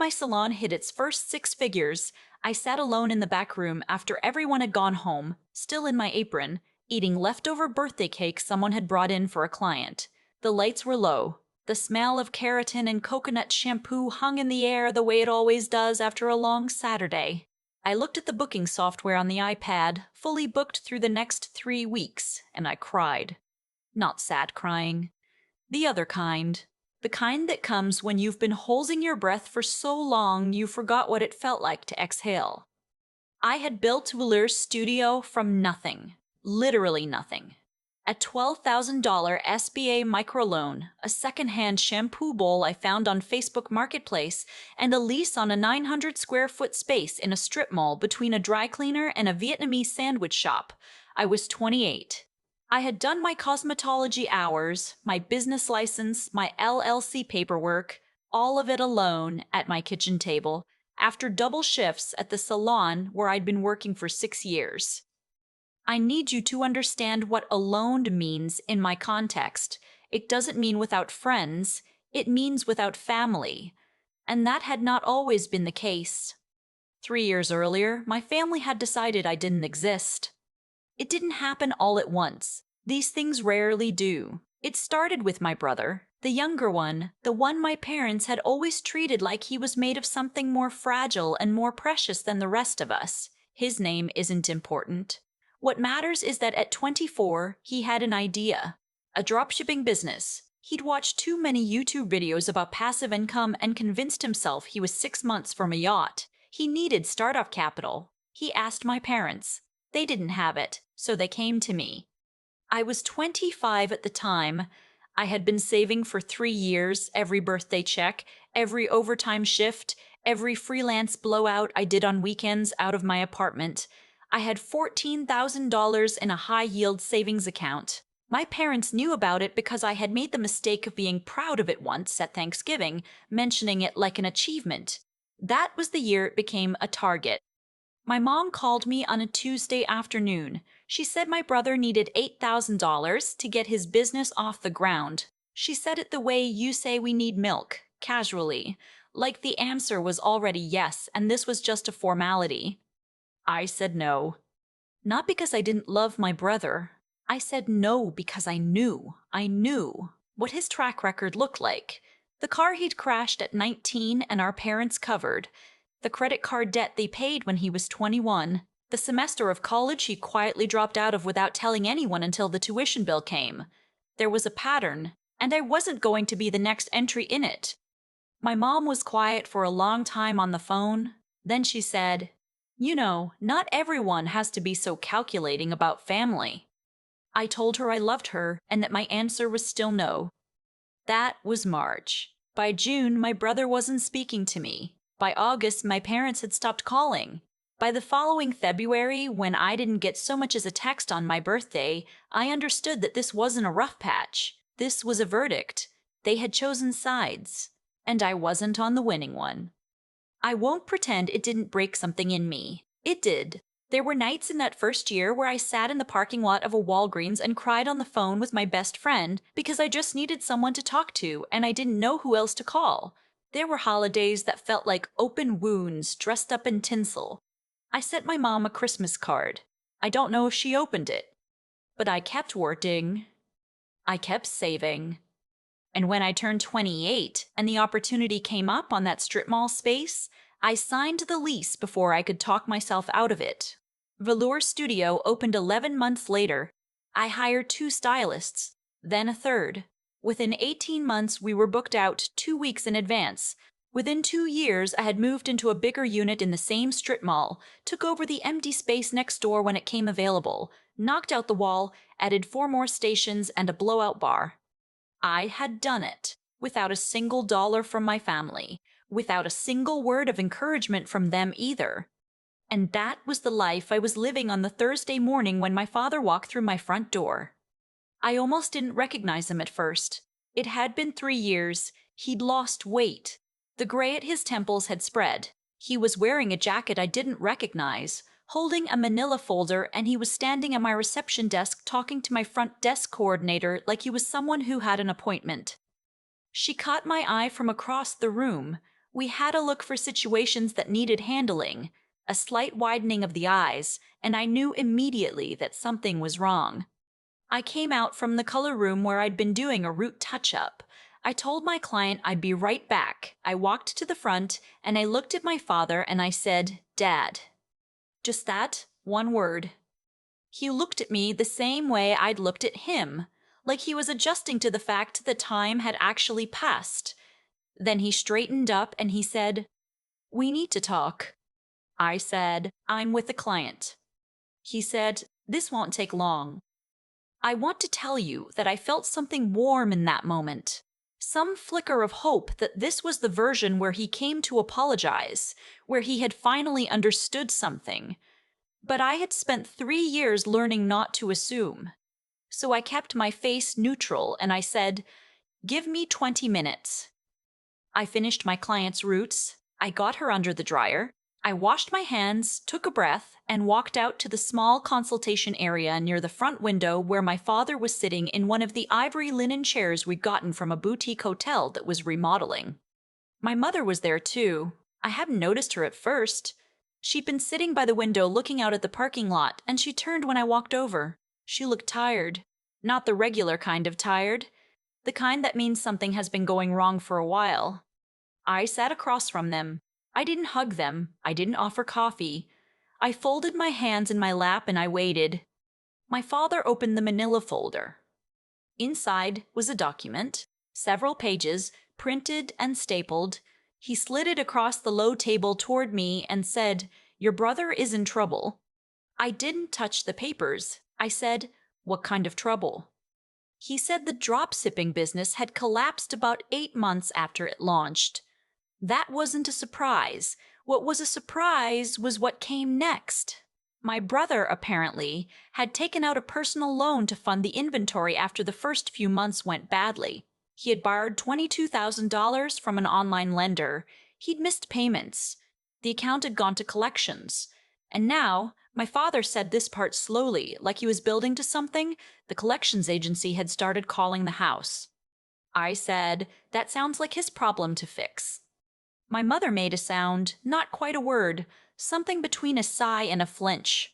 my salon hit its first six figures, I sat alone in the back room after everyone had gone home, still in my apron, eating leftover birthday cake someone had brought in for a client. The lights were low. The smell of keratin and coconut shampoo hung in the air the way it always does after a long Saturday. I looked at the booking software on the iPad, fully booked through the next 3 weeks, and I cried. Not sad crying. The other kind. The kind that comes when you've been holding your breath for so long you forgot what it felt like to exhale. I had built Velour's studio from nothing. Literally nothing. A $12,000 SBA microloan, a secondhand shampoo bowl I found on Facebook Marketplace, and a lease on a 900 square foot space in a strip mall between a dry cleaner and a Vietnamese sandwich shop. I was 28. I had done my cosmetology hours, my business license, my LLC paperwork, all of it alone at my kitchen table, after double shifts at the salon where I'd been working for 6 years. I need you to understand what alone means in my context. It doesn't mean without friends, it means without family. And that had not always been the case. 3 years earlier, my family had decided I didn't exist. It didn't happen all at once. These things rarely do. It started with my brother, the younger one, the one my parents had always treated like he was made of something more fragile and more precious than the rest of us. His name isn't important. What matters is that at 24, he had an idea. A dropshipping business. He'd watched too many YouTube videos about passive income and convinced himself he was 6 months from a yacht. He needed startup capital. He asked my parents. They didn't have it, so they came to me. I was 25 at the time. I had been saving for 3 years, every birthday check, every overtime shift, every freelance blowout I did on weekends out of my apartment. I had $14,000 in a high-yield savings account. My parents knew about it because I had made the mistake of being proud of it once at Thanksgiving, mentioning it like an achievement. That was the year it became a target. My mom called me on a Tuesday afternoon. She said my brother needed $8,000 to get his business off the ground. She said it the way you say we need milk, casually, like the answer was already yes and this was just a formality. I said no. Not because I didn't love my brother. I said no because I knew what his track record looked like. The car he'd crashed at 19 and our parents covered. The credit card debt they paid when he was 21. The semester of college he quietly dropped out of without telling anyone until the tuition bill came. There was a pattern, and I wasn't going to be the next entry in it. My mom was quiet for a long time on the phone. Then she said, "You know, not everyone has to be so calculating about family." I told her I loved her and that my answer was still no. That was March. By June, my brother wasn't speaking to me. By August, my parents had stopped calling. By the following February, when I didn't get so much as a text on my birthday, I understood that this wasn't a rough patch. This was a verdict. They had chosen sides, and I wasn't on the winning one. I won't pretend it didn't break something in me. It did. There were nights in that first year where I sat in the parking lot of a Walgreens and cried on the phone with my best friend because I just needed someone to talk to and I didn't know who else to call. There were holidays that felt like open wounds dressed up in tinsel. I sent my mom a Christmas card. I don't know if she opened it. But I kept working. I kept saving. And when I turned 28 and the opportunity came up on that strip mall space, I signed the lease before I could talk myself out of it. Velour Studio opened 11 months later. I hired 2 stylists, then a third. Within 18 months, we were booked out 2 weeks in advance. Within 2 years, I had moved into a bigger unit in the same strip mall, took over the empty space next door when it came available, knocked out the wall, added 4 more stations and a blowout bar. I had done it, without a single dollar from my family, without a single word of encouragement from them either. And that was the life I was living on the Thursday morning when my father walked through my front door. I almost didn't recognize him at first. It had been 3 years. He'd lost weight. The gray at his temples had spread. He was wearing a jacket I didn't recognize, holding a manila folder, and he was standing at my reception desk talking to my front desk coordinator like he was someone who had an appointment. She caught my eye from across the room. We had a look for situations that needed handling, a slight widening of the eyes, and I knew immediately that something was wrong. I came out from the color room where I'd been doing a root touch-up. I told my client I'd be right back. I walked to the front, and I looked at my father and I said, "Dad." Just that, one word. He looked at me the same way I'd looked at him, like he was adjusting to the fact that time had actually passed. Then he straightened up and he said, "We need to talk." I said, "I'm with a client." He said, "This won't take long." I want to tell you that I felt something warm in that moment. Some flicker of hope that this was the version where he came to apologize, where he had finally understood something. But I had spent 3 years learning not to assume. So I kept my face neutral and I said, "Give me 20 minutes. I finished my client's roots. I got her under the dryer. I washed my hands, took a breath, and walked out to the small consultation area near the front window where my father was sitting in one of the ivory linen chairs we'd gotten from a boutique hotel that was remodeling. My mother was there too. I hadn't noticed her at first. She'd been sitting by the window looking out at the parking lot, and she turned when I walked over. She looked tired. Not the regular kind of tired. The kind that means something has been going wrong for a while. I sat across from them. I didn't hug them. I didn't offer coffee. I folded my hands in my lap and I waited. My father opened the manila folder. Inside was a document, several pages, printed and stapled. He slid it across the low table toward me and said, "Your brother is in trouble." I didn't touch the papers. I said, "What kind of trouble?" He said the drop-shipping business had collapsed about 8 months after it launched. That wasn't a surprise. What was a surprise was what came next. My brother, apparently, had taken out a personal loan to fund the inventory after the first few months went badly. He had borrowed $22,000 from an online lender. He'd missed payments. The account had gone to collections. And now, my father said this part slowly, like he was building to something, the collections agency had started calling the house. I said, "That sounds like his problem to fix." My mother made a sound, not quite a word, something between a sigh and a flinch.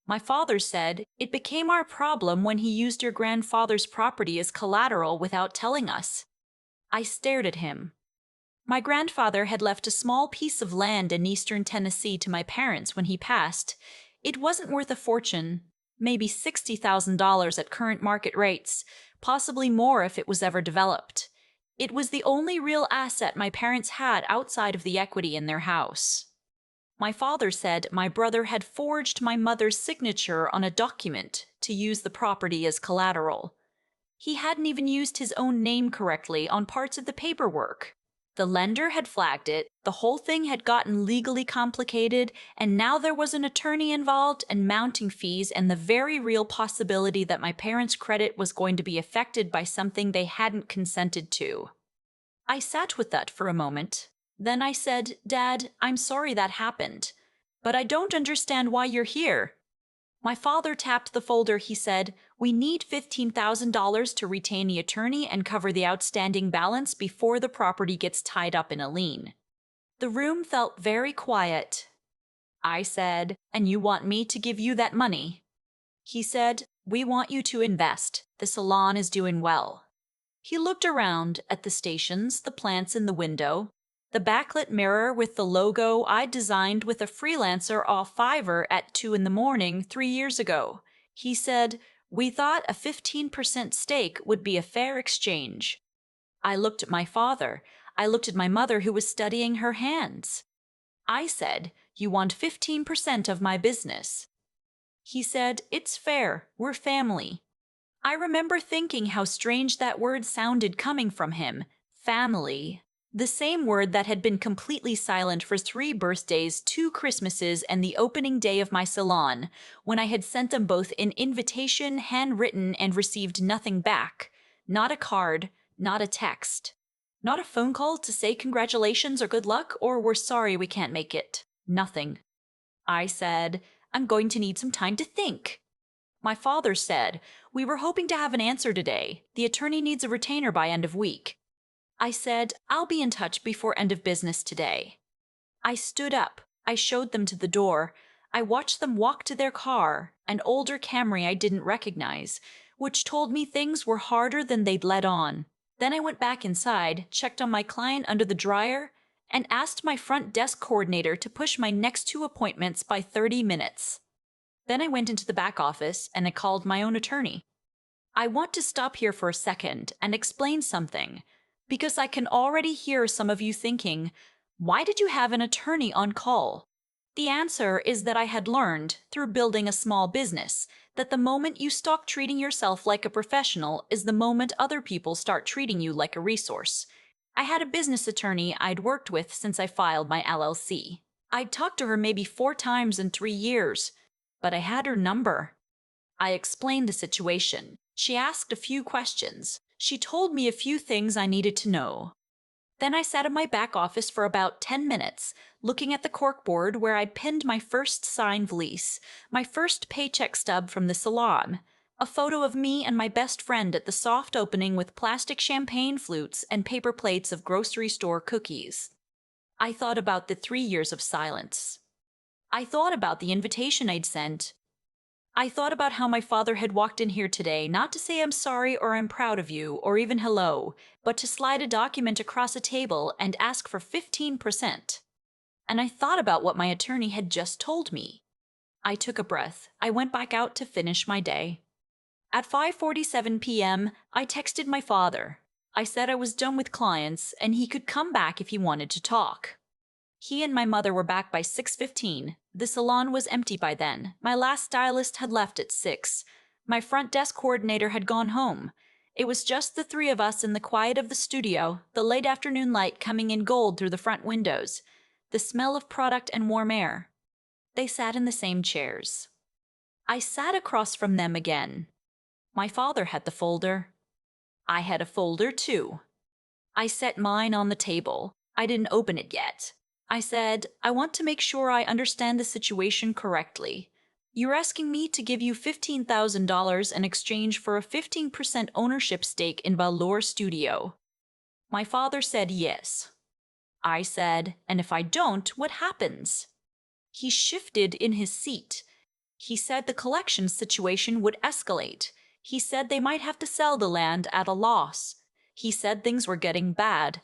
My father said, "It became our problem when he used your grandfather's property as collateral without telling us." I stared at him. My grandfather had left a small piece of land in eastern Tennessee to my parents when he passed. It wasn't worth a fortune, maybe $60,000 at current market rates, possibly more if it was ever developed. It was the only real asset my parents had outside of the equity in their house. My father said my brother had forged my mother's signature on a document to use the property as collateral. He hadn't even used his own name correctly on parts of the paperwork. The lender had flagged it, the whole thing had gotten legally complicated, and now there was an attorney involved and mounting fees and the very real possibility that my parents' credit was going to be affected by something they hadn't consented to. I sat with that for a moment. Then I said, "Dad, I'm sorry that happened, but I don't understand why you're here." My father tapped the folder. He said, "We need $15,000 to retain the attorney and cover the outstanding balance before the property gets tied up in a lien." The room felt very quiet. I said, "And you want me to give you that money?" He said, "We want you to invest. The salon is doing well." He looked around at the stations, the plants in the window, the backlit mirror with the logo I'd designed with a freelancer off Fiverr at 2 in the morning 3 years ago. He said, "We thought a 15% stake would be a fair exchange." I looked at my father. I looked at my mother who was studying her hands. I said, "You want 15% of my business." He said, "It's fair. We're family." I remember thinking how strange that word sounded coming from him. Family. The same word that had been completely silent for 3 birthdays, 2 Christmases, and the opening day of my salon, when I had sent them both an invitation, handwritten, and received nothing back. Not a card, not a text. Not a phone call to say congratulations or good luck, or we're sorry we can't make it. Nothing. I said, "I'm going to need some time to think." My father said, "We were hoping to have an answer today. The attorney needs a retainer by end of week." I said, "I'll be in touch before end of business today." I stood up. I showed them to the door. I watched them walk to their car, an older Camry I didn't recognize, which told me things were harder than they'd let on. Then I went back inside, checked on my client under the dryer, and asked my front desk coordinator to push my next 2 appointments by 30 minutes. Then I went into the back office and I called my own attorney. I want to stop here for a second and explain something, because I can already hear some of you thinking, why did you have an attorney on call? The answer is that I had learned, through building a small business, that the moment you stop treating yourself like a professional is the moment other people start treating you like a resource. I had a business attorney I'd worked with since I filed my LLC. I'd talked to her maybe 4 times in 3 years, but I had her number. I explained the situation. She asked a few questions. She told me a few things I needed to know. Then I sat in my back office for about 10 minutes, looking at the corkboard where I'd pinned my first signed lease, my first paycheck stub from the Salon, a photo of me and my best friend at the soft opening with plastic champagne flutes and paper plates of grocery store cookies. I thought about the 3 years of silence. I thought about the invitation I'd sent. I thought about how my father had walked in here today, not to say I'm sorry or I'm proud of you or even hello, but to slide a document across a table and ask for 15%. And I thought about what my attorney had just told me. I took a breath. I went back out to finish my day. At 5:47 p.m., I texted my father. I said I was done with clients and he could come back if he wanted to talk. He and my mother were back by 6:15. The salon was empty by then. My last stylist had left at 6. My front desk coordinator had gone home. It was just the 3 of us in the quiet of the studio, the late afternoon light coming in gold through the front windows, the smell of product and warm air. They sat in the same chairs. I sat across from them again. My father had the folder. I had a folder too. I set mine on the table. I didn't open it yet. I said, I want to make sure I understand the situation correctly. You're asking me to give you $15,000 in exchange for a 15% ownership stake in Valor Studio. My father said yes. I said, and if I don't, what happens? He shifted in his seat. He said the collections situation would escalate. He said they might have to sell the land at a loss. He said things were getting bad.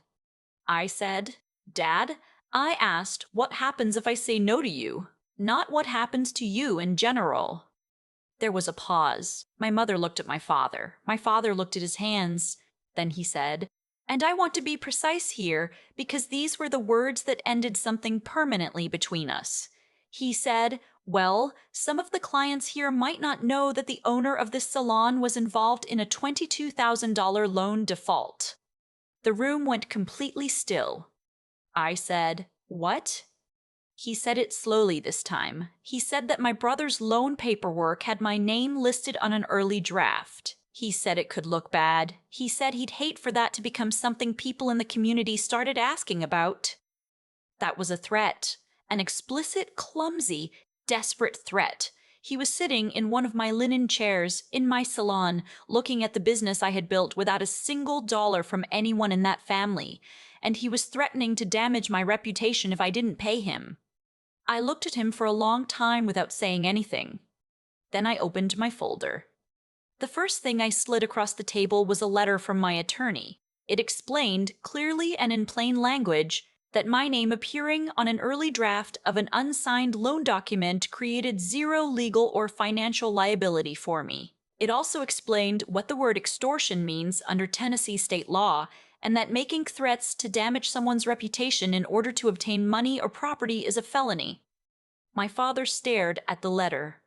I said, Dad, I asked, what happens if I say no to you? Not what happens to you in general. There was a pause. My mother looked at my father. My father looked at his hands. Then he said, and I want to be precise here because these were the words that ended something permanently between us. He said, well, some of the clients here might not know that the owner of this salon was involved in a $22,000 loan default. The room went completely still. I said, what? He said it slowly this time. He said that my brother's loan paperwork had my name listed on an early draft. He said it could look bad. He said he'd hate for that to become something people in the community started asking about. That was a threat. An explicit, clumsy, desperate threat. He was sitting in one of my linen chairs in my salon, looking at the business I had built without a single dollar from anyone in that family, and he was threatening to damage my reputation if I didn't pay him. I looked at him for a long time without saying anything. Then I opened my folder. The first thing I slid across the table was a letter from my attorney. It explained, clearly and in plain language, that my name appearing on an early draft of an unsigned loan document created zero legal or financial liability for me. It also explained what the word extortion means under Tennessee state law, and that making threats to damage someone's reputation in order to obtain money or property is a felony. My father stared at the letter.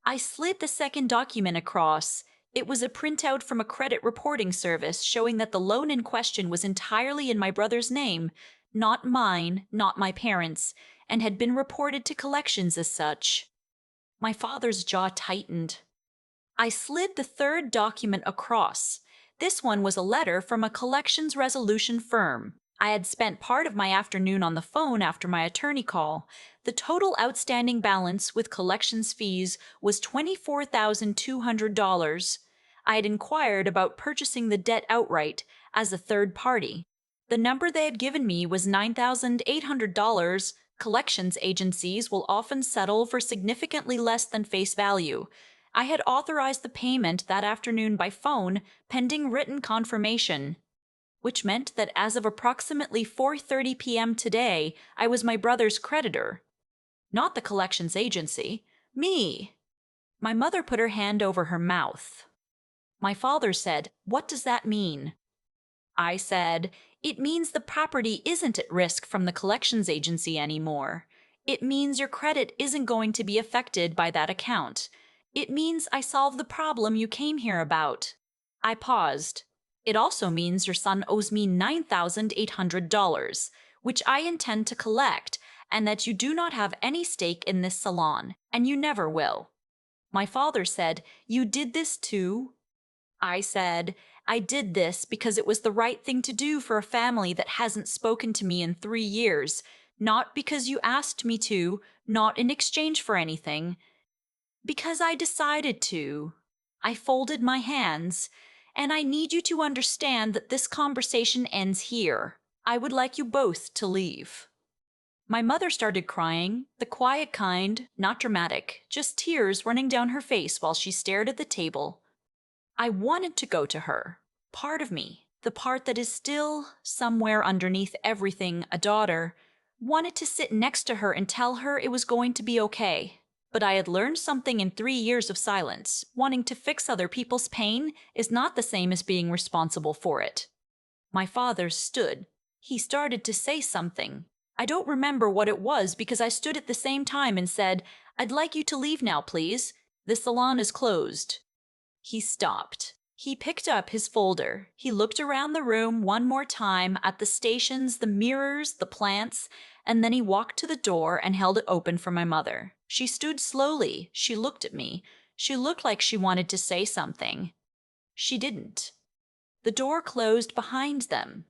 I slid the second document across. It was a printout from a credit reporting service showing that the loan in question was entirely in my brother's name, not mine, not my parents', and had been reported to collections as such. My father's jaw tightened. I slid the third document across. This one was a letter from a collections resolution firm. I had spent part of my afternoon on the phone after my attorney call. The total outstanding balance with collections fees was $24,200. I had inquired about purchasing the debt outright as a third party. The number they had given me was $9,800. Collections agencies will often settle for significantly less than face value. I had authorized the payment that afternoon by phone, pending written confirmation, which meant that as of approximately 4:30 p.m. today, I was my brother's creditor. Not the collections agency. Me. My mother put her hand over her mouth. My father said, "What does that mean?" I said, "It means the property isn't at risk from the collections agency anymore. It means your credit isn't going to be affected by that account. It means I solved the problem you came here about." I paused. "It also means your son owes me $9,800, which I intend to collect, and that you do not have any stake in this salon, and you never will." My father said, "You did this too?" I said, "I did this because it was the right thing to do for a family that hasn't spoken to me in 3 years, not because you asked me to, not in exchange for anything. Because I decided to." I folded my hands. "And I need you to understand that this conversation ends here. I would like you both to leave." My mother started crying, the quiet kind, not dramatic, just tears running down her face while she stared at the table. I wanted to go to her. Part of me, the part that is still, somewhere underneath everything, a daughter, wanted to sit next to her and tell her it was going to be okay. But I had learned something in 3 years of silence. Wanting to fix other people's pain is not the same as being responsible for it. My father stood. He started to say something. I don't remember what it was because I stood at the same time and said, "I'd like you to leave now, please. The salon is closed." He stopped. He picked up his folder. He looked around the room one more time at the stations, the mirrors, the plants, and then he walked to the door and held it open for my mother. She stood slowly. She looked at me. She looked like she wanted to say something. She didn't. The door closed behind them.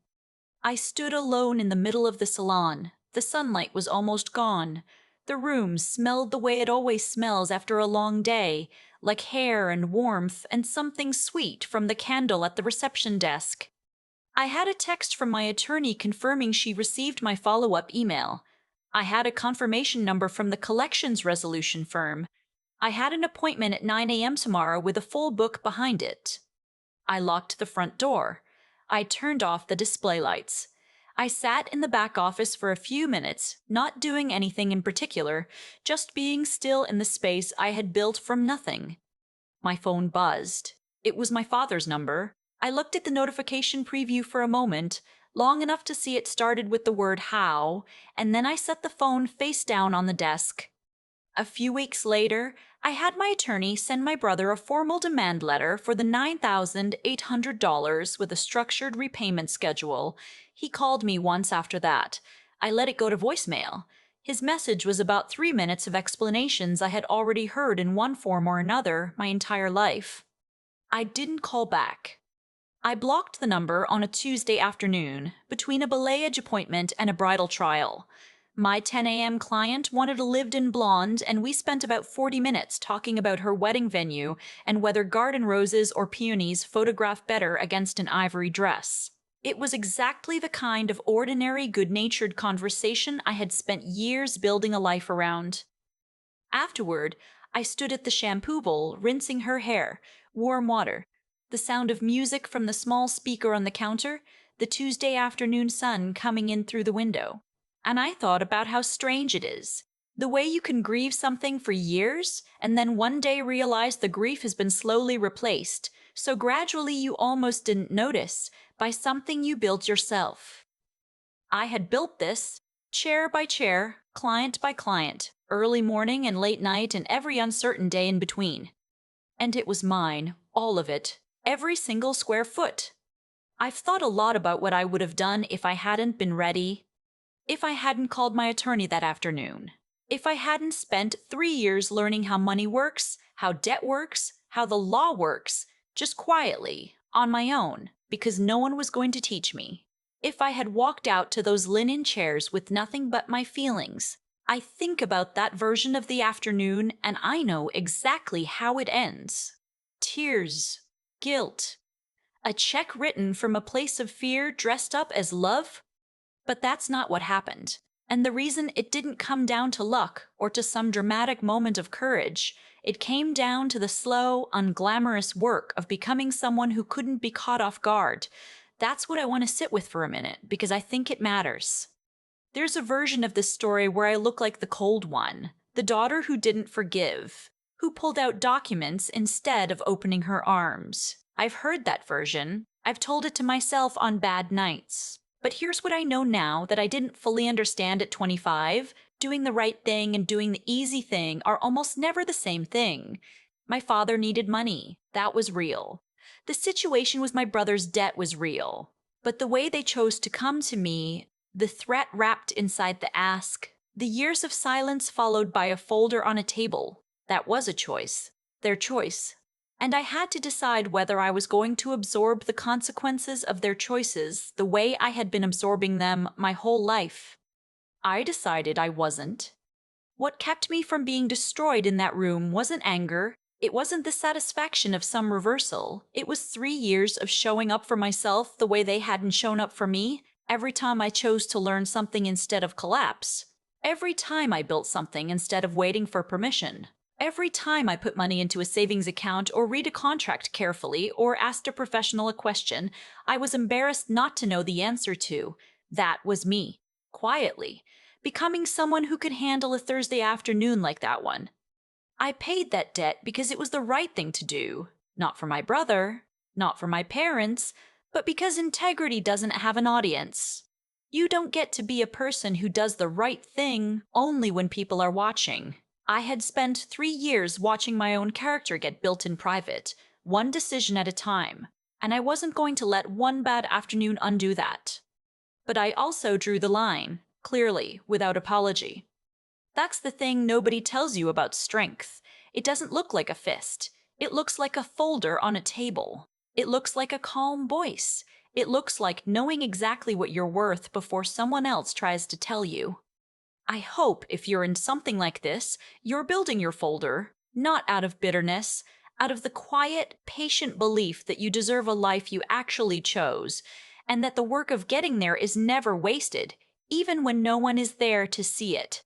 I stood alone in the middle of the salon. The sunlight was almost gone. The room smelled the way it always smells after a long day, like hair and warmth and something sweet from the candle at the reception desk. I had a text from my attorney confirming she received my follow-up email. I had a confirmation number from the collections resolution firm. I had an appointment at 9 a.m. tomorrow with a full book behind it. I locked the front door. I turned off the display lights. I sat in the back office for a few minutes, not doing anything in particular, just being still in the space I had built from nothing. My phone buzzed. It was my father's number. I looked at the notification preview for a moment, long enough to see it started with the word "how," and then I set the phone face down on the desk. A few weeks later, I had my attorney send my brother a formal demand letter for the $9,800 with a structured repayment schedule. He called me once after that. I let it go to voicemail. His message was about 3 minutes of explanations I had already heard in one form or another my entire life. I didn't call back. I blocked the number on a Tuesday afternoon, between a balayage appointment and a bridal trial. My 10 a.m. client wanted a lived-in blonde, and we spent about 40 minutes talking about her wedding venue and whether garden roses or peonies photograph better against an ivory dress. It was exactly the kind of ordinary, good-natured conversation I had spent years building a life around. Afterward, I stood at the shampoo bowl, rinsing her hair, warm water, the sound of music from the small speaker on the counter, the Tuesday afternoon sun coming in through the window. And I thought about how strange it is. The way you can grieve something for years, and then one day realize the grief has been slowly replaced, so gradually you almost didn't notice, by something you built yourself. I had built this, chair by chair, client by client, early morning and late night and every uncertain day in between. And it was mine, all of it, every single square foot. I've thought a lot about what I would have done if I hadn't been ready. If I hadn't called my attorney that afternoon. If I hadn't spent 3 years learning how money works, how debt works, how the law works, just quietly, on my own, because no one was going to teach me. If I had walked out to those linen chairs with nothing but my feelings. I think about that version of the afternoon and I know exactly how it ends. Tears. guilt. A check written from a place of fear dressed up as love? But that's not what happened. And the reason it didn't come down to luck or to some dramatic moment of courage, it came down to the slow, unglamorous work of becoming someone who couldn't be caught off guard. That's what I want to sit with for a minute, because I think it matters. There's a version of this story where I look like the cold one, the daughter who didn't forgive, who pulled out documents instead of opening her arms. I've heard that version. I've told it to myself on bad nights. But here's what I know now that I didn't fully understand at 25. Doing the right thing and doing the easy thing are almost never the same thing. My father needed money. That was real. The situation with my brother's debt was real. But the way they chose to come to me, the threat wrapped inside the ask, the years of silence followed by a folder on a table, that was a choice. Their choice. And I had to decide whether I was going to absorb the consequences of their choices the way I had been absorbing them my whole life. I decided I wasn't. What kept me from being destroyed in that room wasn't anger. It wasn't the satisfaction of some reversal. It was 3 years of showing up for myself the way they hadn't shown up for me, every time I chose to learn something instead of collapse. Every time I built something instead of waiting for permission. Every time I put money into a savings account or read a contract carefully or asked a professional a question I was embarrassed not to know the answer to. That was me. Quietly. Becoming someone who could handle a Thursday afternoon like that one. I paid that debt because it was the right thing to do. Not for my brother, not for my parents, but because integrity doesn't have an audience. You don't get to be a person who does the right thing only when people are watching. I had spent 3 years watching my own character get built in private, one decision at a time, and I wasn't going to let one bad afternoon undo that. But I also drew the line, clearly, without apology. That's the thing nobody tells you about strength. It doesn't look like a fist. It looks like a folder on a table. It looks like a calm voice. It looks like knowing exactly what you're worth before someone else tries to tell you. I hope if you're in something like this, you're building your folder, not out of bitterness, out of the quiet, patient belief that you deserve a life you actually chose, and that the work of getting there is never wasted, even when no one is there to see it.